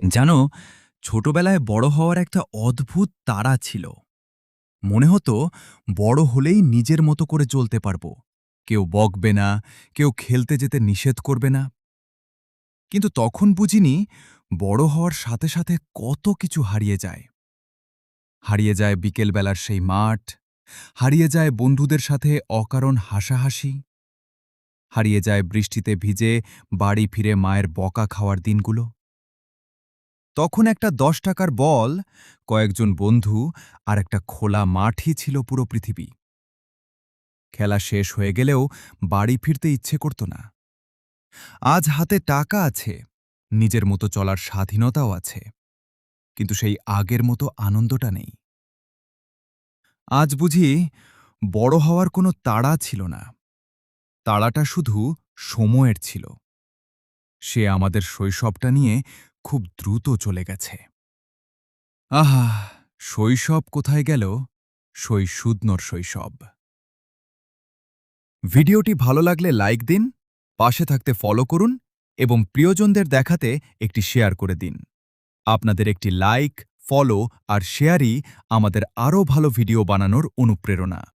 জানো, ছোটবেলায় বড় হওয়ার একটা অদ্ভুত তাড়া ছিল। মনে হতো বড় হলেই নিজের মতো করে চলতে পারবো। কেউ বকবে না, কেউ খেলতে যেতে নিষেধ করবে না। কিন্তু তখন বুঝিনি বড় হওয়ার সাথে সাথে কত কিছু হারিয়ে যায়। হারিয়ে যায় বিকেলবেলার সেই মাঠ, হারিয়ে যায় বন্ধুদের সাথে অকারণ হাসাহাসি, হারিয়ে যায় বৃষ্টিতে ভিজে বাড়ি ফিরে মায়ের বকা খাওয়ার দিনগুলো। তখন একটা ১০ টাকার বল, কয়েকজন বন্ধু আর একটা খোলা মাঠই ছিল পুরো পৃথিবী। খেলা শেষ হয়ে গেলেও বাড়ি ফিরতে ইচ্ছে করত না। আজ হাতে টাকা আছে, নিজের মতো চলার স্বাধীনতাও আছে, কিন্তু সেই আগের মতো আনন্দটা নেই। আজ বুঝি বড় হওয়ার কোনো তাড়া ছিল না, তাড়াটা শুধু সময়ের ছিল। সে আমাদের শৈশবটা নিয়ে খুব দ্রুত চলে গেছে। আহা! শৈশব কোথায় গেল? সুদনর শৈশব। ভিডিওটি ভালো লাগলে লাইক দিন, পাশে থাকতে ফলো করুন এবং প্রিয়জনদের দেখাতে একটি শেয়ার করে দিন। আপনাদের একটি লাইক, ফলো আর শেয়ারই আমাদের আরও ভালো ভিডিও বানানোর অনুপ্রেরণা।